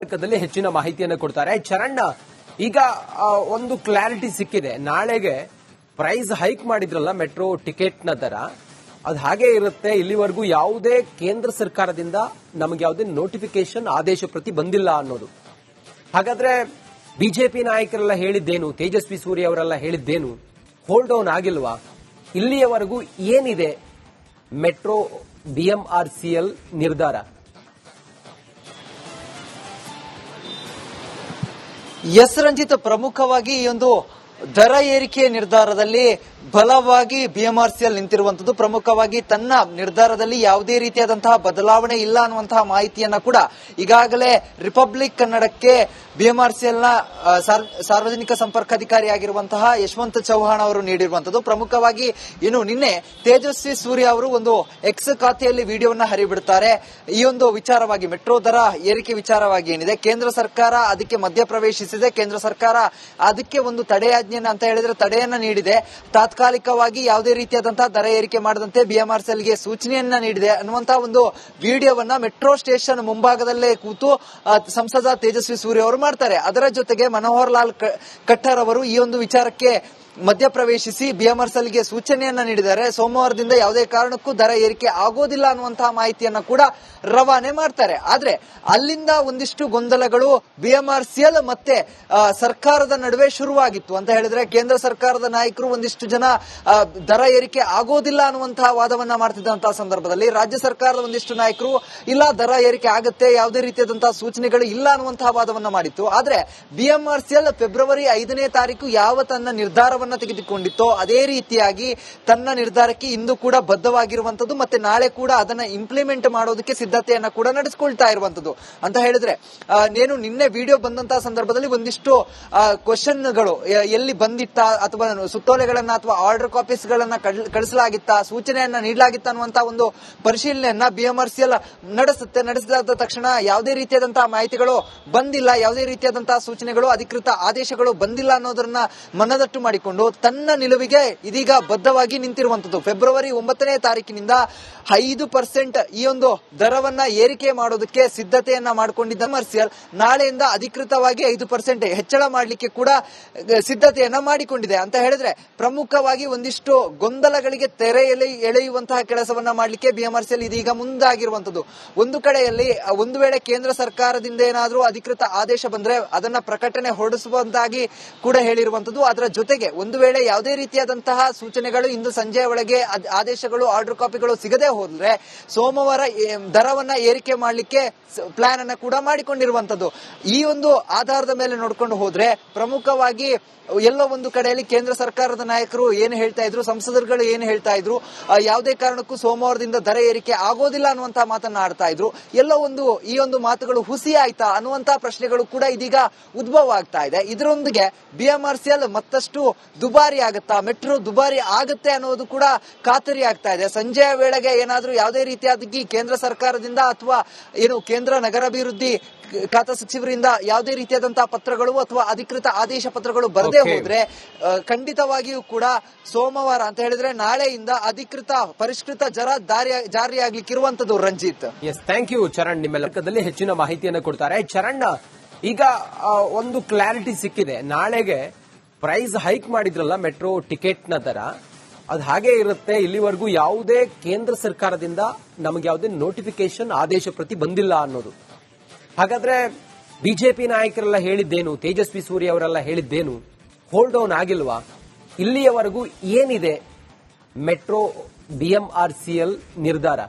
ಸಂಪರ್ಕದಲ್ಲಿ ಹೆಚ್ಚಿನ ಮಾಹಿತಿಯನ್ನು ಕೊಡ್ತಾರೆ. ಚರಣ್, ಈಗ ಒಂದು ಕ್ಲಾರಿಟಿ ಸಿಕ್ಕಿದೆ. ನಾಳೆಗೆ ಪ್ರೈಸ್ ಹೈಕ್ ಮಾಡಿದ್ರಲ್ಲ ಮೆಟ್ರೋ ಟಿಕೆಟ್ನ ದರ, ಅದು ಹಾಗೆ ಇರುತ್ತೆ. ಇಲ್ಲಿವರೆಗೂ ಯಾವುದೇ ಕೇಂದ್ರ ಸರ್ಕಾರದಿಂದ ನಮಗೆ ಯಾವುದೇ ನೋಟಿಫಿಕೇಶನ್ ಆದೇಶ ಪ್ರತಿ ಬಂದಿಲ್ಲ ಅನ್ನೋದು. ಹಾಗಾದ್ರೆ ಬಿಜೆಪಿ ನಾಯಕರೆಲ್ಲ ಹೇಳಿದ್ದೇನು, ತೇಜಸ್ವಿ ಸೂರ್ಯ ಅವರೆಲ್ಲ ಹೇಳಿದ್ದೇನು ಹೋಲ್ಡ್ ಡೌನ್ ಆಗಿಲ್ವಾ? ಇಲ್ಲಿಯವರೆಗೂ ಏನಿದೆ ಮೆಟ್ರೋ ಬಿಎಂಆರ್ಸಿಎಲ್ ನಿರ್ಧಾರ? ಎಸ್ ರಂಜಿತ್, ಪ್ರಮುಖವಾಗಿ ಈ ಒಂದು ದರ ಏರಿಕೆ ನಿರ್ಧಾರದಲ್ಲಿ ಬಲವಾಗಿ ಬಿಎಂಆರ್ಸಿಎಲ್ ನಿಂತಿರುವಂತದ್ದು. ಪ್ರಮುಖವಾಗಿ ತನ್ನ ನಿರ್ಧಾರದಲ್ಲಿ ಯಾವುದೇ ರೀತಿಯಾದಂತಹ ಬದಲಾವಣೆ ಇಲ್ಲ ಅನ್ನುವಂತಹ ಮಾಹಿತಿಯನ್ನ ಕೂಡ ಈಗಾಗಲೇ ರಿಪಬ್ಲಿಕ್ ಕನ್ನಡಕ್ಕೆ ಬಿಎಂಆರ್ಸಿಎಲ್ ನ ಸಾರ್ವಜನಿಕ ಸಂಪರ್ಕಾಧಿಕಾರಿಯಾಗಿರುವಂತಹ ಯಶವಂತ್ ಚೌಹಾಣ್ ಅವರು ನೀಡಿರುವಂತದ್ದು. ಪ್ರಮುಖವಾಗಿ ಇನ್ನು ನಿನ್ನೆ ತೇಜಸ್ವಿ ಸೂರ್ಯ ಅವರು ಒಂದು ಎಕ್ಸ್ ಖಾತೆಯಲ್ಲಿ ವಿಡಿಯೋವನ್ನ ಹರಿಬಿಡುತ್ತಾರೆ. ಈ ಒಂದು ವಿಚಾರವಾಗಿ ಮೆಟ್ರೋ ದರ ಏರಿಕೆ ವಿಚಾರವಾಗಿ ಏನಿದೆ, ಕೇಂದ್ರ ಸರ್ಕಾರ ಅದಕ್ಕೆ ಮಧ್ಯಪ್ರವೇಶಿಸಿದೆ. ಕೇಂದ್ರ ಸರ್ಕಾರ ಅದಕ್ಕೆ ಒಂದು ತಡೆಯಾಜ್ಞೆಯನ್ನ ಅಂತ ಹೇಳಿದ್ರೆ ತಡೆಯನ್ನ ನೀಡಿದೆ. ತಾತ್ಕಾಲಿಕವಾಗಿ ಯಾವುದೇ ರೀತಿಯಾದಂತಹ ದರ ಏರಿಕೆ ಮಾಡದಂತೆ ಬಿಎಂಆರ್ಸಿಎಲ್ಗೆ ಸೂಚನೆಯನ್ನ ನೀಡಿದೆ ಅನ್ನುವಂತಹ ಒಂದು ವಿಡಿಯೋವನ್ನ ಮೆಟ್ರೋ ಸ್ಟೇಷನ್ ಮುಂಭಾಗದಲ್ಲೇ ಕೂತು ಸಂಸದ ತೇಜಸ್ವಿ ಸೂರ್ಯ ಅವರು ಮಾಡ್ತಾರೆ. ಅದರ ಜೊತೆಗೆ ಮನೋಹರ್ ಲಾಲ್ ಖಟ್ಟರ್ ಅವರು ಈ ಒಂದು ವಿಚಾರಕ್ಕೆ ಮಧ್ಯಪ್ರವೇಶಿಸಿ ಬಿಎಂಆರ್ಸಿಎಲ್ಗೆ ಸೂಚನೆಯನ್ನ ನೀಡಿದ್ದಾರೆ. ಸೋಮವಾರದಿಂದ ಯಾವುದೇ ಕಾರಣಕ್ಕೂ ದರ ಏರಿಕೆ ಆಗೋದಿಲ್ಲ ಅನ್ನುವಂತಹ ಮಾಹಿತಿಯನ್ನ ಕೂಡ ರವಾನೆ ಮಾಡ್ತಾರೆ. ಆದ್ರೆ ಅಲ್ಲಿಂದ ಒಂದಿಷ್ಟು ಗೊಂದಲಗಳು ಬಿಎಂಆರ್ಸಿಎಲ್ ಮತ್ತೆ ಸರ್ಕಾರದ ನಡುವೆ ಶುರುವಾಗಿತ್ತು ಅಂತ ಹೇಳಿದ್ರೆ, ಕೇಂದ್ರ ಸರ್ಕಾರದ ನಾಯಕರು ಒಂದಿಷ್ಟು ಜನ ದರ ಏರಿಕೆ ಆಗೋದಿಲ್ಲ ಅನ್ನುವಂತಹ ವಾದವನ್ನ ಮಾಡ್ತಿದ್ದಂತಹ ಸಂದರ್ಭದಲ್ಲಿ ರಾಜ್ಯ ಸರ್ಕಾರದ ಒಂದಿಷ್ಟು ನಾಯಕರು ಇಲ್ಲ ದರ ಏರಿಕೆ ಆಗುತ್ತೆ, ಯಾವುದೇ ರೀತಿಯಾದಂತಹ ಸೂಚನೆಗಳು ಇಲ್ಲ ಅನ್ನುವಂತಹ ವಾದವನ್ನ ಮಾಡಿತ್ತು. ಆದ್ರೆ ಬಿಎಂಆರ್ಸಿಎಲ್ ಫೆಬ್ರವರಿ 5ನೇ ತಾರೀಕು ಯಾವ ತನ್ನ ನಿರ್ಧಾರವನ್ನ ತೆಗೆದುಕೊಂಡಿತ್ತೋ ಅದೇ ರೀತಿಯಾಗಿ ತನ್ನ ನಿರ್ಧಾರಕ್ಕೆ ಇಂದು ಕೂಡ ಬದ್ಧವಾಗಿರುವಂತದ್ದು, ಮತ್ತೆ ನಾಳೆ ಕೂಡ ಅದನ್ನ ಇಂಪ್ಲಿಮೆಂಟ್ ಮಾಡೋದಕ್ಕೆ ಸಿದ್ಧತೆಯನ್ನ ಕೂಡ ನಡೆಸಿಕೊಳ್ತಾ ಇರುವಂತದ್ದು. ಅಂತ ಹೇಳಿದ್ರೆ ನೇನು ನಿನ್ನೆ ವಿಡಿಯೋ ಬಂದಂತಹ ಸಂದರ್ಭದಲ್ಲಿ ಒಂದಿಷ್ಟು ಕ್ವಶನ್ಗಳು ಎಲ್ಲಿ ಬಂದಿತ್ತ ಅಥವಾ ಸುತ್ತೋಲೆಗಳನ್ನ ಅಥವಾ ಆರ್ಡರ್ ಕಾಪೀಸ್ ಗಳನ್ನ ಕಳಿಸಲಾಗಿತ್ತ, ಸೂಚನೆಯನ್ನ ನೀಡಲಾಗಿತ್ತ ಅನ್ನುವಂತಹ ಒಂದು ಪರಿಶೀಲನೆಯನ್ನ ಬಿಎಂಆರ್ಸಿಎಲ್ ನಡೆಸಿದ ತಕ್ಷಣ ಯಾವುದೇ ರೀತಿಯಾದಂತಹ ಮಾಹಿತಿಗಳು ಬಂದಿಲ್ಲ, ಯಾವುದೇ ರೀತಿಯಾದಂತಹ ಸೂಚನೆಗಳು ಅಧಿಕೃತ ಆದೇಶಗಳು ಬಂದಿಲ್ಲ ಅನ್ನೋದನ್ನ ಮನದಟ್ಟು ಮಾಡಿಕೊಂಡು ತನ್ನ ನಿಲುವಿಗೆ ಇದೀಗ ಬದ್ಧವಾಗಿ ನಿಂತಿರುವಂತದ್ದು. ಫೆಬ್ರವರಿ 9ನೇ ತಾರೀಕಿನಿಂದ 5% ಈ ಒಂದು ದರವನ್ನ ಏರಿಕೆ ಮಾಡೋದಕ್ಕೆ ಸಿದ್ಧತೆಯನ್ನ ಮಾಡಿಕೊಂಡಿದ್ದ ಬಿಎಂಆರ್ಸಿಎಲ್ ನಾಳೆಯಿಂದ ಅಧಿಕೃತವಾಗಿ 5% ಹೆಚ್ಚಳ ಮಾಡಲಿಕ್ಕೆ ಕೂಡ ಸಿದ್ಧತೆಯನ್ನ ಮಾಡಿಕೊಂಡಿದೆ. ಅಂತ ಹೇಳಿದ್ರೆ ಪ್ರಮುಖವಾಗಿ ಒಂದಿಷ್ಟು ಗೊಂದಲಗಳಿಗೆ ತೆರೆ ಎಳೆಯುವಂತಹ ಕೆಲಸವನ್ನ ಮಾಡಲಿಕ್ಕೆ ಬಿಎಂಆರ್ಸಿಎಲ್ ಇದೀಗ ಮುಂದಾಗಿರುವಂತದ್ದು. ಒಂದು ಕಡೆಯಲ್ಲಿ ಒಂದು ವೇಳೆ ಕೇಂದ್ರ ಸರ್ಕಾರದಿಂದ ಏನಾದರೂ ಅಧಿಕೃತ ಆದೇಶ ಬಂದ್ರೆ ಅದನ್ನ ಪ್ರಕಟಣೆ ಹೊರಡಿಸುವಂತಾಗಿ ಕೂಡ ಹೇಳಿರುವಂತದ್ದು. ಅದರ ಜೊತೆಗೆ ಒಂದು ವೇಳೆ ಯಾವುದೇ ರೀತಿಯಾದಂತಹ ಸೂಚನೆಗಳು ಇಂದು ಸಂಜೆಯ ಒಳಗೆ ಆದೇಶಗಳು ಆರ್ಡರ್ ಕಾಪಿಗಳು ಸಿಗದೆ ಹೋದ್ರೆ ಸೋಮವಾರ ದರವನ್ನ ಏರಿಕೆ ಮಾಡಲಿಕ್ಕೆ ಪ್ಲಾನ್ ಅನ್ನ ಕೂಡ ಮಾಡಿಕೊಂಡಿರುವಂತದ್ದು. ಈ ಒಂದು ಆಧಾರದ ಮೇಲೆ ನೋಡ್ಕೊಂಡು ಹೋದ್ರೆ ಪ್ರಮುಖವಾಗಿ ಎಲ್ಲೋ ಒಂದು ಕಡೆಯಲ್ಲಿ ಕೇಂದ್ರ ಸರ್ಕಾರದ ನಾಯಕರು ಏನು ಹೇಳ್ತಾ ಇದ್ರು, ಸಂಸದರುಗಳು ಏನು ಹೇಳ್ತಾ ಇದ್ರು, ಯಾವುದೇ ಕಾರಣಕ್ಕೂ ಸೋಮವಾರದಿಂದ ದರ ಏರಿಕೆ ಆಗೋದಿಲ್ಲ ಅನ್ನುವಂತಹ ಮಾತನ್ನ ಆಡ್ತಾ ಇದ್ರು. ಎಲ್ಲೋ ಒಂದು ಈ ಒಂದು ಮಾತುಗಳು ಹುಸಿ ಆಯ್ತಾ ಅನ್ನುವಂತಹ ಪ್ರಶ್ನೆಗಳು ಕೂಡ ಇದೀಗ ಉದ್ಭವ ಆಗ್ತಾ ಇದೆ. ಇದರೊಂದಿಗೆ ಬಿಎಂಆರ್ಸಿಎಲ್ ಮತ್ತಷ್ಟು ದುಬಾರಿ ಆಗುತ್ತಾ, ಮೆಟ್ರೋ ದುಬಾರಿ ಆಗುತ್ತೆ ಅನ್ನೋದು ಕೂಡ ಖಾತರಿ ಆಗ್ತಾ ಇದೆ. ಸಂಜೆಯ ವೇಳೆಗೆ ಏನಾದ್ರೂ ಯಾವುದೇ ರೀತಿಯಾಗಿ ಕೇಂದ್ರ ಸರ್ಕಾರದಿಂದ ಅಥವಾ ಏನು ಕೇಂದ್ರ ನಗರಾಭಿವೃದ್ಧಿ ಖಾತಾ ಸಚಿವರಿಂದ ಯಾವುದೇ ರೀತಿಯಾದಂತಹ ಪತ್ರಗಳು ಅಥವಾ ಅಧಿಕೃತ ಆದೇಶ ಪತ್ರಗಳು ಬರದೇ ಹೋದ್ರೆ ಖಂಡಿತವಾಗಿಯೂ ಕೂಡ ಸೋಮವಾರ ಅಂತ ಹೇಳಿದ್ರೆ ನಾಳೆಯಿಂದ ಅಧಿಕೃತ ಪರಿಷ್ಕೃತ ಜಾರಿಯಾಗ್ಲಿಕ್ಕಿರುವಂತದ್ದು. Ranjith, yes, thank you Charan, ನಿಮ್ಮೆಲ್ಲದಲ್ಲಿ ಹೆಚ್ಚಿನ ಮಾಹಿತಿಯನ್ನು ಕೊಡ್ತಾರೆ. ಚರಣ್, ಈಗ ಒಂದು ಕ್ಲಾರಿಟಿ ಸಿಕ್ಕಿದೆ. ನಾಳೆಗೆ ಪ್ರೈಸ್ ಹೈಕ್ ಮಾಡಿದ್ರಲ್ಲ ಮೆಟ್ರೋ ಟಿಕೆಟ್ನ ದರ, ಅದು ಹಾಗೆ ಇರುತ್ತೆ. ಇಲ್ಲಿವರೆಗೂ ಯಾವುದೇ ಕೇಂದ್ರ ಸರ್ಕಾರದಿಂದ ನಮಗೆ ಯಾವುದೇ ನೋಟಿಫಿಕೇಶನ್ ಆದೇಶ ಪ್ರತಿ ಬಂದಿಲ್ಲ ಅನ್ನೋದು. ಹಾಗಾದ್ರೆ ಬಿಜೆಪಿ ನಾಯಕರೆಲ್ಲ ಹೇಳಿದ್ದೇನು, ತೇಜಸ್ವಿ ಸೂರ್ಯ ಅವರೆಲ್ಲ ಹೇಳಿದ್ದೇನು ಹೋಲ್ಡ್ ಡೌನ್ ಆಗಿಲ್ವಾ? ಇಲ್ಲಿಯವರೆಗೂ ಏನಿದೆ ಮೆಟ್ರೋ ಬಿಎಂಆರ್ಸಿಎಲ್ ನಿರ್ಧಾರ?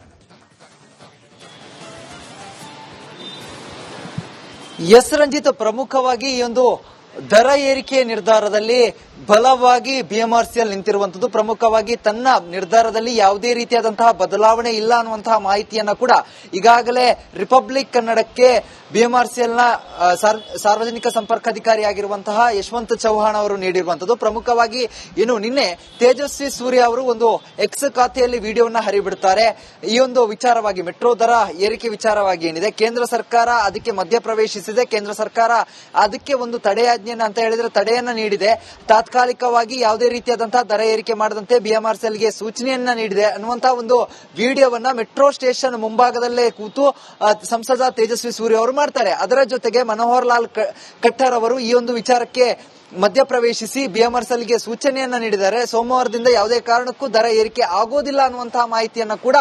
ಎಸ್ ರಂಜಿತ್, ಪ್ರಮುಖವಾಗಿ ಈ ಒಂದು ದರ ಏರಿಕೆ ನಿರ್ಧಾರದಲ್ಲಿ ಬಲವಾಗಿ ಬಿಎಂಆರ್ಸಿಎಲ್ ನಿಂತಿರುವಂತದ್ದು. ಪ್ರಮುಖವಾಗಿ ತನ್ನ ನಿರ್ಧಾರದಲ್ಲಿ ಯಾವುದೇ ರೀತಿಯಾದಂತಹ ಬದಲಾವಣೆ ಇಲ್ಲ ಅನ್ನುವಂತಹ ಮಾಹಿತಿಯನ್ನ ಕೂಡ ಈಗಾಗಲೇ ರಿಪಬ್ಲಿಕ್ ಕನ್ನಡಕ್ಕೆ ಬಿಎಂಆರ್ಸಿಎಲ್ ನ ಸಾರ್ವಜನಿಕ ಸಂಪರ್ಕಾಧಿಕಾರಿಯಾಗಿರುವಂತಹ ಯಶವಂತ್ ಚೌಹಾಣ್ ಅವರು ನೀಡಿರುವಂತದ್ದು. ಪ್ರಮುಖವಾಗಿ ಇನ್ನು ನಿನ್ನೆ ತೇಜಸ್ವಿ ಸೂರ್ಯ ಅವರು ಒಂದು ಎಕ್ಸ್ ಖಾತೆಯಲ್ಲಿ ವಿಡಿಯೋವನ್ನ ಹರಿಬಿಡುತ್ತಾರೆ. ಈ ಒಂದು ವಿಚಾರವಾಗಿ ಮೆಟ್ರೋ ದರ ಏರಿಕೆ ವಿಚಾರವಾಗಿ ಏನಿದೆ, ಕೇಂದ್ರ ಸರ್ಕಾರ ಅದಕ್ಕೆ ಮಧ್ಯಪ್ರವೇಶಿಸಿದೆ. ಕೇಂದ್ರ ಸರ್ಕಾರ ಅದಕ್ಕೆ ಒಂದು ತಡೆಯಾಜ್ಞೆಯನ್ನ ಅಂತ ಹೇಳಿದ್ರೆ ತಡೆಯನ್ನ ನೀಡಿದೆ. ತಾತ್ಕಾಲಿಕ ತಾತ್ಕಾಲಿಕವಾಗಿ ಯಾವುದೇ ರೀತಿಯಾದಂತಹ ದರ ಏರಿಕೆ ಮಾಡದಂತೆ ಬಿಎಂಆರ್ಸಿಎಲ್ಗೆ ಸೂಚನೆಯನ್ನ ನೀಡಿದೆ ಅನ್ನುವಂತಹ ಒಂದು ವಿಡಿಯೋವನ್ನ ಮೆಟ್ರೋ ಸ್ಟೇಷನ್ ಮುಂಭಾಗದಲ್ಲೇ ಕೂತು ಸಂಸದ ತೇಜಸ್ವಿ ಸೂರ್ಯ ಅವರು ಮಾಡ್ತಾರೆ. ಅದರ ಜೊತೆಗೆ ಮನೋಹರ್ ಲಾಲ್ ಖಟ್ಟರ್ ಅವರು ಈ ಒಂದು ವಿಚಾರಕ್ಕೆ ಮಧ್ಯಪ್ರವೇಶಿಸಿ ಬಿಎಂಆರ್ಸಿಎಲ್ಗೆ ಸೂಚನೆಯನ್ನ ನೀಡಿದ್ದಾರೆ. ಸೋಮವಾರದಿಂದ ಯಾವುದೇ ಕಾರಣಕ್ಕೂ ದರ ಏರಿಕೆ ಆಗೋದಿಲ್ಲ ಅನ್ನುವಂತಹ ಮಾಹಿತಿಯನ್ನ ಕೂಡ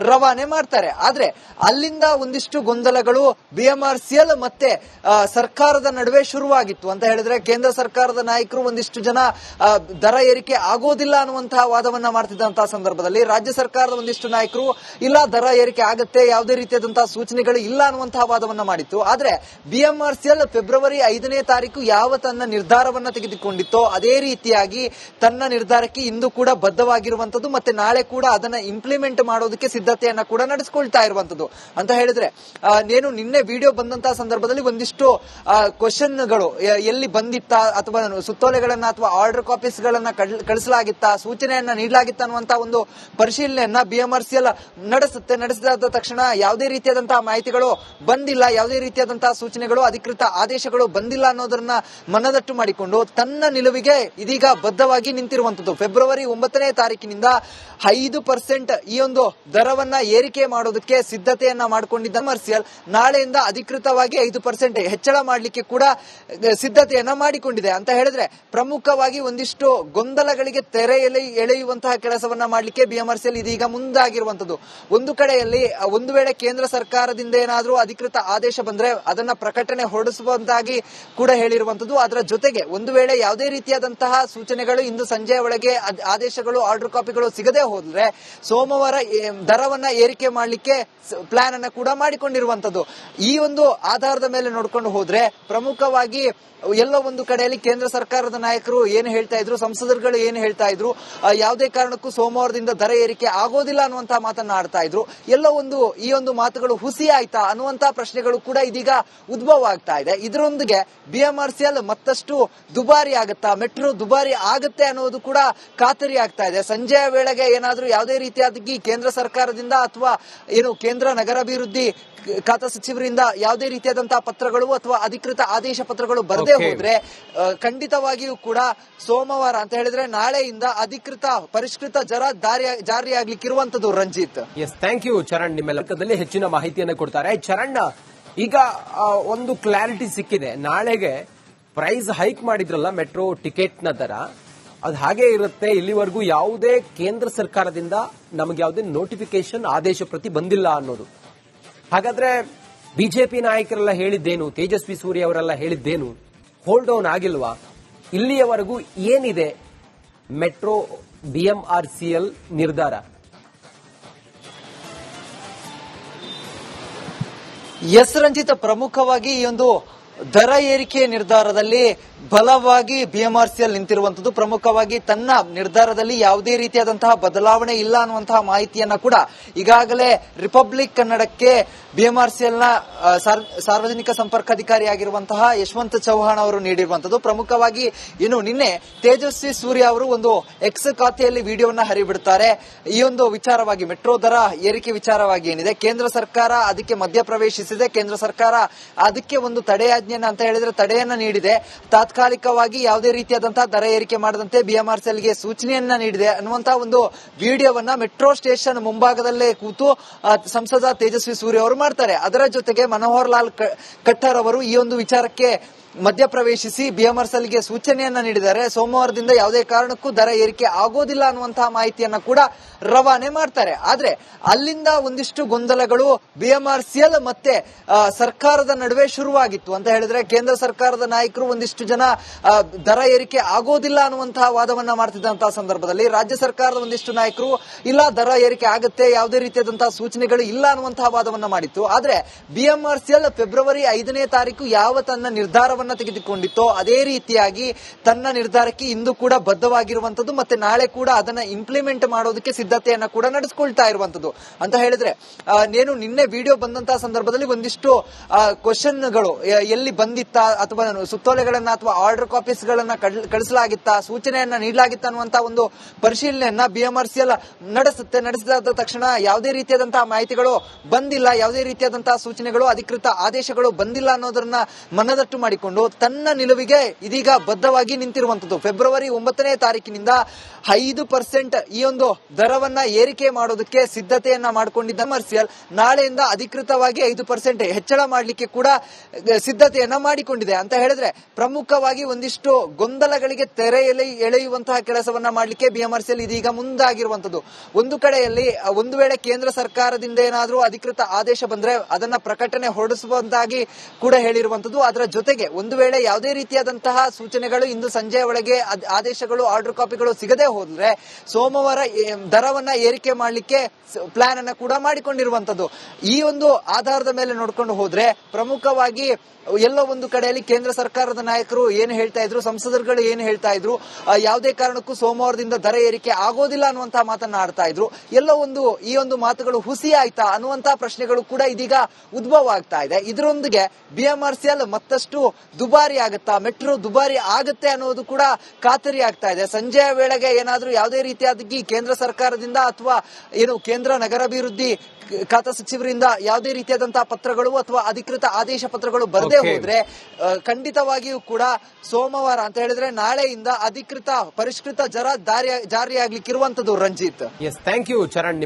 ರವಾನೆ ಮಾಡ್ತಾರೆ. ಆದ್ರೆ ಅಲ್ಲಿಂದ ಒಂದಿಷ್ಟು ಗೊಂದಲಗಳು ಬಿಎಂಆರ್ಸಿಎಲ್ ಮತ್ತೆ ಸರ್ಕಾರದ ನಡುವೆ ಶುರುವಾಗಿತ್ತು ಅಂತ ಹೇಳಿದ್ರೆ, ಕೇಂದ್ರ ಸರ್ಕಾರದ ನಾಯಕರು ಒಂದಿಷ್ಟು ಜನ ದರ ಏರಿಕೆ ಆಗೋದಿಲ್ಲ ಅನ್ನುವಂತಹ ವಾದವನ್ನ ಮಾಡ್ತಿದ್ದಂತಹ ಸಂದರ್ಭದಲ್ಲಿ ರಾಜ್ಯ ಸರ್ಕಾರದ ಒಂದಿಷ್ಟು ನಾಯಕರು ಇಲ್ಲ ದರ ಏರಿಕೆ ಆಗತ್ತೆ, ಯಾವುದೇ ರೀತಿಯಾದಂತಹ ಸೂಚನೆಗಳು ಇಲ್ಲ ಅನ್ನುವಂತಹ ವಾದವನ್ನ ಮಾಡಿತ್ತು. ಆದ್ರೆ ಬಿಎಂಆರ್ಸಿಎಲ್ ಫೆಬ್ರವರಿ 5ನೇ ತಾರೀಕು ಯಾವ ತನ್ನ ನಿರ್ಧಾರವನ್ನ ತೆಗೆದುಕೊಂಡಿತ್ತೋ ಅದೇ ರೀತಿಯಾಗಿ ತನ್ನ ನಿರ್ಧಾರಕ್ಕೆ ಇಂದು ಕೂಡ ಬದ್ಧವಾಗಿರುವಂತದ್ದು ಮತ್ತೆ ನಾಳೆ ಕೂಡ ಅದನ್ನ ಇಂಪ್ಲಿಮೆಂಟ್ ಮಾಡೋದಕ್ಕೆ ಸಿದ್ಧತೆಯನ್ನ ಕೂಡ ನಡೆಸಿಕೊಳ್ತಾ ಇರುವಂತದ್ದು ಅಂತ ಹೇಳಿದ್ರೆ, నేను ನಿನ್ನೆ ವಿಡಿಯೋ ಬಂದಂತಹ ಸಂದರ್ಭದಲ್ಲಿ ಒಂದಿಷ್ಟು ಕ್ವಶನ್ಗಳು ಎಲ್ಲಿ ಬಂದಿತ್ತ ಅಥವಾ ಸುತ್ತೋಲೆಗಳನ್ನ ಅಥವಾ ಆರ್ಡರ್ ಕಾಪೀಸ್ ಗಳನ್ನ ಕಳಿಸಲಾಗಿತ್ತ, ಸೂಚನೆಯನ್ನ ನೀಡಲಾಗಿತ್ತ ಅನ್ನುವಂತಹ ಒಂದು ಪರಿಶೀಲನೆಯನ್ನ ಬಿಎಂಆರ್ಸಿಎಲ್ ನಡೆಸಿದ ತಕ್ಷಣ ಯಾವುದೇ ರೀತಿಯಾದಂತಹ ಮಾಹಿತಿಗಳು ಬಂದಿಲ್ಲ, ಯಾವುದೇ ರೀತಿಯಾದಂತಹ ಸೂಚನೆಗಳು ಅಧಿಕೃತ ಆದೇಶಗಳು ಬಂದಿಲ್ಲ ಅನ್ನೋದನ್ನ ಮನದಟ್ಟು ಮಾಡಿಕೊಂಡು ತನ್ನ ನಿಲುವಿಗೆ ಇದೀಗ ಬದ್ಧವಾಗಿ ನಿಂತಿರುವಂತದ್ದು. ಫೆಬ್ರವರಿ 9ನೇ ತಾರೀಕಿನಿಂದ 5% ಈ ಒಂದು ದರವನ್ನ ಏರಿಕೆ ಮಾಡೋದಕ್ಕೆ ಸಿದ್ಧತೆಯನ್ನ ಮಾಡಿಕೊಂಡಿದ್ದ ಬಿಎಂಆರ್ಸಿಎಲ್ ನಾಳೆಯಿಂದ ಅಧಿಕೃತವಾಗಿ 5% ಹೆಚ್ಚಳ ಮಾಡಲಿಕ್ಕೆ ಕೂಡ ಸಿದ್ಧತೆಯನ್ನ ಮಾಡಿಕೊಂಡಿದೆ ಅಂತ ಹೇಳಿದ್ರೆ, ಪ್ರಮುಖವಾಗಿ ಒಂದಿಷ್ಟು ಗೊಂದಲಗಳಿಗೆ ತೆರೆ ಎಳೆಯುವಂತಹ ಕೆಲಸವನ್ನ ಮಾಡಲಿಕ್ಕೆ ಬಿಎಂಆರ್ಸಿಎಲ್ ಇದೀಗ ಮುಂದಾಗಿರುವಂತದ್ದು. ಒಂದು ಕಡೆಯಲ್ಲಿ ಒಂದು ವೇಳೆ ಕೇಂದ್ರ ಸರ್ಕಾರದಿಂದ ಏನಾದರೂ ಅಧಿಕೃತ ಆದೇಶ ಬಂದ್ರೆ ಅದನ್ನ ಪ್ರಕಟಣೆ ಹೊರಡಿಸುವಂತಾಗಿ ಕೂಡ ಹೇಳಿರುವಂತದ್ದು. ಅದರ ಜೊತೆಗೆ ಒಂದು ವೇಳೆ ಯಾವುದೇ ರೀತಿಯಾದಂತಹ ಸೂಚನೆಗಳು ಇಂದು ಸಂಜೆಯ ಒಳಗೆ ಆದೇಶಗಳು ಆರ್ಡರ್ ಕಾಪಿಗಳು ಸಿಗದೆ ಹೋದ್ರೆ ಸೋಮವಾರ ದರವನ್ನ ಏರಿಕೆ ಮಾಡಲಿಕ್ಕೆ ಪ್ಲಾನ್ ಅನ್ನ ಕೂಡ ಮಾಡಿಕೊಂಡಿರುವಂತದ್ದು. ಈ ಒಂದು ಆಧಾರದ ಮೇಲೆ ನೋಡ್ಕೊಂಡು ಹೋದ್ರೆ ಪ್ರಮುಖವಾಗಿ ಎಲ್ಲೋ ಒಂದು ಕಡೆಯಲ್ಲಿ ಕೇಂದ್ರ ಸರ್ಕಾರದ ನಾಯಕರು ಏನು ಹೇಳ್ತಾ ಇದ್ರು, ಸಂಸದರುಗಳು ಏನು ಹೇಳ್ತಾ ಇದ್ರು, ಯಾವುದೇ ಕಾರಣಕ್ಕೂ ಸೋಮವಾರದಿಂದ ದರ ಏರಿಕೆ ಆಗೋದಿಲ್ಲ ಅನ್ನುವಂತಹ ಮಾತನ್ನ ಆಡ್ತಾ ಇದ್ರು. ಎಲ್ಲೋ ಈ ಒಂದು ಮಾತುಗಳು ಹುಸಿ ಆಯ್ತಾ ಅನ್ನುವಂತಹ ಪ್ರಶ್ನೆಗಳು ಕೂಡ ಇದೀಗ ಉದ್ಭವ ಆಗ್ತಾ ಇದೆ. ಇದರೊಂದಿಗೆ ಬಿಎಂಆರ್ಸಿಎಲ್ ಮತ್ತಷ್ಟು ದುಬಾರಿ ಆಗುತ್ತಾ, ಮೆಟ್ರೋ ದುಬಾರಿ ಆಗುತ್ತೆ ಅನ್ನೋದು ಕೂಡ ಖಾತರಿ ಆಗ್ತಾ ಇದೆ. ಸಂಜೆಯ ವೇಳೆಗೆ ಏನಾದ್ರೂ ಯಾವುದೇ ರೀತಿಯಾಗಿ ಕೇಂದ್ರ ಸರ್ಕಾರದಿಂದ ಅಥವಾ ಕೇಂದ್ರ ನಗರಾಭಿವೃದ್ಧಿ ಖಾತಾ ಸಚಿವರಿಂದ ಯಾವುದೇ ರೀತಿಯಾದಂತಹ ಪತ್ರಗಳು ಅಥವಾ ಅಧಿಕೃತ ಆದೇಶ ಪತ್ರಗಳು ಬರದೇ ಹೋದ್ರೆ ಖಂಡಿತವಾಗಿಯೂ ಕೂಡ ಸೋಮವಾರ ಅಂತ ಹೇಳಿದ್ರೆ ನಾಳೆಯಿಂದ ಅಧಿಕೃತ ಪರಿಷ್ಕೃತ ದರ ಜಾರಿಯಾಗ್ಲಿಕ್ಕಿರುವಂತದ್ದು. Ranjith, yes, thank you Charan. ನಿಮ್ಮೆಲ್ಲದಲ್ಲಿ ಹೆಚ್ಚಿನ ಮಾಹಿತಿಯನ್ನು ಕೊಡ್ತಾರೆ. ಚರಣ್, ಈಗ ಒಂದು ಕ್ಲಾರಿಟಿ ಸಿಕ್ಕಿದೆ. ನಾಳೆಗೆ ಪ್ರೈಸ್ ಹೈಕ್ ಮಾಡಿದ್ರಲ್ಲ ಮೆಟ್ರೋ ಟಿಕೆಟ್ ನ ದರ, ಅದು ಹಾಗೆ ಇರುತ್ತೆ. ಇಲ್ಲಿವರೆಗೂ ಯಾವುದೇ ಕೇಂದ್ರ ಸರ್ಕಾರದಿಂದ ನಮಗೆ ಯಾವುದೇ ನೋಟಿಫಿಕೇಶನ್ ಆದೇಶ ಪ್ರತಿ ಬಂದಿಲ್ಲ ಅನ್ನೋದು. ಹಾಗಾದ್ರೆ ಬಿಜೆಪಿ ನಾಯಕರೆಲ್ಲ ಹೇಳಿದ್ದೇನು, ತೇಜಸ್ವಿ ಸೂರ್ಯ ಅವರೆಲ್ಲ ಹೇಳಿದ್ದೇನು, ಹೋಲ್ಡ್ ಡೌನ್ ಆಗಿಲ್ವಾ? ಇಲ್ಲಿಯವರೆಗೂ ಏನಿದೆ ಮೆಟ್ರೋ ಬಿಎಂಆರ್ಸಿಎಲ್ ನಿರ್ಧಾರ? ಎಸ್ ರಂಜಿತ್, ಪ್ರಮುಖವಾಗಿ ಈ ಒಂದು ದರ ಏರಿಕೆ ನಿರ್ಧಾರದಲ್ಲಿ ಬಲವಾಗಿ ಬಿಎಂಆರ್ಸಿಎಲ್ ನಿಂತಿರುವಂತದ್ದು. ಪ್ರಮುಖವಾಗಿ ತನ್ನ ನಿರ್ಧಾರದಲ್ಲಿ ಯಾವುದೇ ರೀತಿಯಾದಂತಹ ಬದಲಾವಣೆ ಇಲ್ಲ ಅನ್ನುವಂತಹ ಮಾಹಿತಿಯನ್ನ ಕೂಡ ಈಗಾಗಲೇ ರಿಪಬ್ಲಿಕ್ ಕನ್ನಡಕ್ಕೆ ಬಿಎಂಆರ್ಸಿಎಲ್ ನ ಸಾರ್ವಜನಿಕ ಸಂಪರ್ಕಾಧಿಕಾರಿಯಾಗಿರುವಂತಹ ಯಶವಂತ್ ಚೌಹಾಣ್ ಅವರು ನೀಡಿರುವಂತದ್ದು. ಪ್ರಮುಖವಾಗಿ ನಿನ್ನೆ ತೇಜಸ್ವಿ ಸೂರ್ಯ ಅವರು ಒಂದು ಎಕ್ಸ್ ಖಾತೆಯಲ್ಲಿ ವಿಡಿಯೋವನ್ನ ಹರಿಬಿಡ್ತಾರೆ. ಈ ಒಂದು ವಿಚಾರವಾಗಿ ಮೆಟ್ರೋ ದರ ಏರಿಕೆ ವಿಚಾರವಾಗಿ ಏನಿದೆ, ಕೇಂದ್ರ ಸರ್ಕಾರ ಅದಕ್ಕೆ ಮಧ್ಯಪ್ರವೇಶಿಸಿದೆ. ಕೇಂದ್ರ ಸರ್ಕಾರ ಅದಕ್ಕೆ ಒಂದು ತಡೆಯಾಜ್ಞೆಯನ್ನ ಅಂತ ಹೇಳಿದ್ರೆ ತಡೆಯನ್ನ ನೀಡಿದೆ. ತಾತ್ಕಾಲಿಕವಾಗಿ ಯಾವುದೇ ರೀತಿಯಾದಂತಹ ದರ ಏರಿಕೆ ಮಾಡದಂತೆ ಬಿಎಂಆರ್ಸಿಎಲ್ಗೆ ಸೂಚನೆಯನ್ನ ನೀಡಿದೆ ಅನ್ನುವಂತಹ ಒಂದು ವಿಡಿಯೋವನ್ನ ಮೆಟ್ರೋ ಸ್ಟೇಷನ್ ಮುಂಭಾಗದಲ್ಲೇ ಕೂತು ಸಂಸದ ತೇಜಸ್ವಿ ಸೂರ್ಯ ಅವರು ಮಾಡ್ತಾರೆ. ಅದರ ಜೊತೆಗೆ ಮನೋಹರ್ ಲಾಲ್ ಖಟ್ಟರ್ ಅವರು ಈ ಒಂದು ವಿಚಾರಕ್ಕೆ ಮಧ್ಯಪ್ರವೇಶಿಸಿ ಬಿಎಂಆರ್ಸಿಎಲ್ಗೆ ಸೂಚನೆಯನ್ನ ನೀಡಿದ್ದಾರೆ. ಸೋಮವಾರದಿಂದ ಯಾವುದೇ ಕಾರಣಕ್ಕೂ ದರ ಏರಿಕೆ ಆಗೋದಿಲ್ಲ ಅನ್ನುವಂತಹ ಮಾಹಿತಿಯನ್ನ ಕೂಡ ರವಾನೆ ಮಾಡ್ತಾರೆ. ಆದ್ರೆ ಅಲ್ಲಿಂದ ಒಂದಿಷ್ಟು ಗೊಂದಲಗಳು ಬಿಎಂಆರ್ಸಿಎಲ್ ಮತ್ತೆ ಸರ್ಕಾರದ ನಡುವೆ ಶುರುವಾಗಿತ್ತು ಅಂತ ಹೇಳಿದ್ರೆ, ಕೇಂದ್ರ ಸರ್ಕಾರದ ನಾಯಕರು ಒಂದಿಷ್ಟು ಜನ ದರ ಏರಿಕೆ ಆಗೋದಿಲ್ಲ ಅನ್ನುವಂತಹ ವಾದವನ್ನ ಮಾಡ್ತಿದ್ದಂತಹ ಸಂದರ್ಭದಲ್ಲಿ ರಾಜ್ಯ ಸರ್ಕಾರದ ಒಂದಿಷ್ಟು ನಾಯಕರು ಇಲ್ಲ ದರ ಏರಿಕೆ ಆಗುತ್ತೆ, ಯಾವುದೇ ರೀತಿಯಾದಂತಹ ಸೂಚನೆಗಳು ಇಲ್ಲ ಅನ್ನುವಂತಹ ವಾದವನ್ನ ಮಾಡಿತ್ತು. ಆದ್ರೆ ಬಿಎಂಆರ್ಸಿಎಲ್ ಫೆಬ್ರವರಿ 5ನೇ ತಾರೀಕು ಯಾವ ತನ್ನ ನಿರ್ಧಾರವನ್ನ ತೆಗೆದುಕೊಂಡಿತ್ತೋ ಅದೇ ರೀತಿಯಾಗಿ ತನ್ನ ನಿರ್ಧಾರಕ್ಕೆ ಇಂದು ಕೂಡ ಬದ್ಧವಾಗಿರುವಂತದ್ದು ಮತ್ತೆ ನಾಳೆ ಕೂಡ ಅದನ್ನ ಇಂಪ್ಲಿಮೆಂಟ್ ಮಾಡೋದಕ್ಕೆ ಸಿದ್ಧತೆಯನ್ನ ಕೂಡ ನಡೆಸಿಕೊಳ್ತಾ ಇರುವಂತದ್ದು ಅಂತ ಹೇಳಿದ್ರೆ, నేను ನಿನ್ನೆ ವಿಡಿಯೋ ಬಂದಂತಹ ಸಂದರ್ಭದಲ್ಲಿ ಒಂದಿಷ್ಟು ಕ್ವಶನ್ಗಳು ಎಲ್ಲಿ ಬಂದಿತ್ತ ಅಥವಾ ಸುತ್ತೋಲೆಗಳನ್ನ ಅಥವಾ ಆರ್ಡರ್ ಕಾಪೀಸ್ ಗಳನ್ನ ಕಳಿಸಲಾಗಿತ್ತ, ಸೂಚನೆಯನ್ನ ನೀಡಲಾಗಿತ್ತ ಅನ್ನುವಂತಹ ಒಂದು ಪರಿಶೀಲನೆಯನ್ನ ಬಿಎಂಆರ್ಸಿಎಲ್ ನಡೆಸಿದ ತಕ್ಷಣ ಯಾವುದೇ ರೀತಿಯಾದಂತಹ ಮಾಹಿತಿಗಳು ಬಂದಿಲ್ಲ, ಯಾವುದೇ ರೀತಿಯಾದಂತಹ ಸೂಚನೆಗಳು ಅಧಿಕೃತ ಆದೇಶಗಳು ಬಂದಿಲ್ಲ ಅನ್ನೋದನ್ನ ಮನದಟ್ಟು ಮಾಡಿಕೊಂಡು ಮಾಡಿಕೊಂಡು ತನ್ನ ನಿಲುವಿಗೆ ಇದೀಗ ಬದ್ಧವಾಗಿ ನಿಂತಿರುವಂತದ್ದು. ಫೆಬ್ರವರಿ 9ನೇ ತಾರೀಕಿನಿಂದ 5% ಈ ಒಂದು ದರವನ್ನ ಏರಿಕೆ ಮಾಡೋದಕ್ಕೆ ಸಿದ್ಧತೆಯನ್ನ ಮಾಡಿಕೊಂಡಿದ್ದ ಕಮರ್ಷಿಯಲ್ ನಾಳೆಯಿಂದ ಅಧಿಕೃತವಾಗಿ 5% ಹೆಚ್ಚಳ ಮಾಡಲಿಕ್ಕೆ ಕೂಡ ಸಿದ್ಧತೆಯನ್ನ ಮಾಡಿಕೊಂಡಿದೆ ಅಂತ ಹೇಳಿದ್ರೆ ಪ್ರಮುಖವಾಗಿ ಒಂದಿಷ್ಟು ಗೊಂದಲಗಳಿಗೆ ತೆರೆ ಎಳೆಯುವಂತಹ ಕೆಲಸವನ್ನ ಮಾಡಲಿಕ್ಕೆ ಬಿಎಂಆರ್ಸಿಎಲ್ ಇದೀಗ ಮುಂದಾಗಿರುವಂತದ್ದು. ಒಂದು ಕಡೆಯಲ್ಲಿ ಒಂದು ವೇಳೆ ಕೇಂದ್ರ ಸರ್ಕಾರದಿಂದ ಏನಾದ್ರೂ ಅಧಿಕೃತ ಆದೇಶ ಬಂದ್ರೆ ಅದನ್ನ ಪ್ರಕಟಣೆ ಹೊರಡಿಸುವಂತಾಗಿ ಕೂಡ ಹೇಳಿರುವಂತದ್ದು. ಅದರ ಜೊತೆಗೆ ಒಂದು ವೇಳೆ ಯಾವುದೇ ರೀತಿಯಾದಂತಹ ಸೂಚನೆಗಳು ಇಂದು ಸಂಜೆಯ ಒಳಗೆ ಆದೇಶಗಳು ಆರ್ಡರ್ ಕಾಪಿಗಳು ಸಿಗದೆ ಹೋದ್ರೆ ಸೋಮವಾರ ದರವನ್ನ ಏರಿಕೆ ಮಾಡಲಿಕ್ಕೆ ಪ್ಲಾನ್ ಅನ್ನ ಕೂಡ ಮಾಡಿಕೊಂಡಿರುವಂತದ್ದು. ಈ ಒಂದು ಆಧಾರದ ಮೇಲೆ ನೋಡ್ಕೊಂಡು ಹೋದ್ರೆ ಪ್ರಮುಖವಾಗಿ ಎಲ್ಲೋ ಒಂದು ಕಡೆಯಲ್ಲಿ ಕೇಂದ್ರ ಸರ್ಕಾರದ ನಾಯಕರು ಏನು ಹೇಳ್ತಾ ಇದ್ರು, ಸಂಸದರುಗಳು ಏನು ಹೇಳ್ತಾ ಇದ್ರು, ಯಾವುದೇ ಕಾರಣಕ್ಕೂ ಸೋಮವಾರದಿಂದ ದರ ಏರಿಕೆ ಆಗೋದಿಲ್ಲ ಅನ್ನುವಂತಹ ಮಾತನ್ನ ಆಡ್ತಾ ಇದ್ರು. ಎಲ್ಲೋ ಒಂದು ಈ ಒಂದು ಮಾತುಗಳು ಹುಸಿ ಆಯ್ತಾ ಅನ್ನುವಂತಹ ಪ್ರಶ್ನೆಗಳು ಕೂಡ ಇದೀಗ ಉದ್ಭವ ಆಗ್ತಾ ಇದೆ. ಇದರೊಂದಿಗೆ ಬಿಎಂಆರ್ಸಿಎಲ್ ಮತ್ತಷ್ಟು ದುಬಾರಿ ಆಗುತ್ತಾ, ಮೆಟ್ರೋ ದುಬಾರಿ ಆಗುತ್ತೆ ಅನ್ನೋದು ಕೂಡ ಖಾತರಿ ಆಗ್ತಾ ಇದೆ. ಸಂಜೆಯ ವೇಳೆಗೆ ಏನಾದ್ರೂ ಯಾವುದೇ ರೀತಿಯಾಗಿ ಕೇಂದ್ರ ಸರ್ಕಾರದಿಂದ ಅಥವಾ ಏನು ಕೇಂದ್ರ ನಗರಾಭಿವೃದ್ಧಿ ಖಾತಾ ಸಚಿವರಿಂದ ಯಾವುದೇ ರೀತಿಯಾದಂತಹ ಪತ್ರಗಳು ಅಥವಾ ಅಧಿಕೃತ ಆದೇಶ ಪತ್ರಗಳು ಬರದೇ ಹೋದ್ರೆ ಖಂಡಿತವಾಗಿಯೂ ಕೂಡ ಸೋಮವಾರ ಅಂತ ಹೇಳಿದ್ರೆ ನಾಳೆಯಿಂದ ಅಧಿಕೃತ ಪರಿಷ್ಕೃತ ದರ ಜಾರಿಯಾಗ್ಲಿಕ್ಕಿರುವಂತದ್ದು. Ranjith, thank you Charan.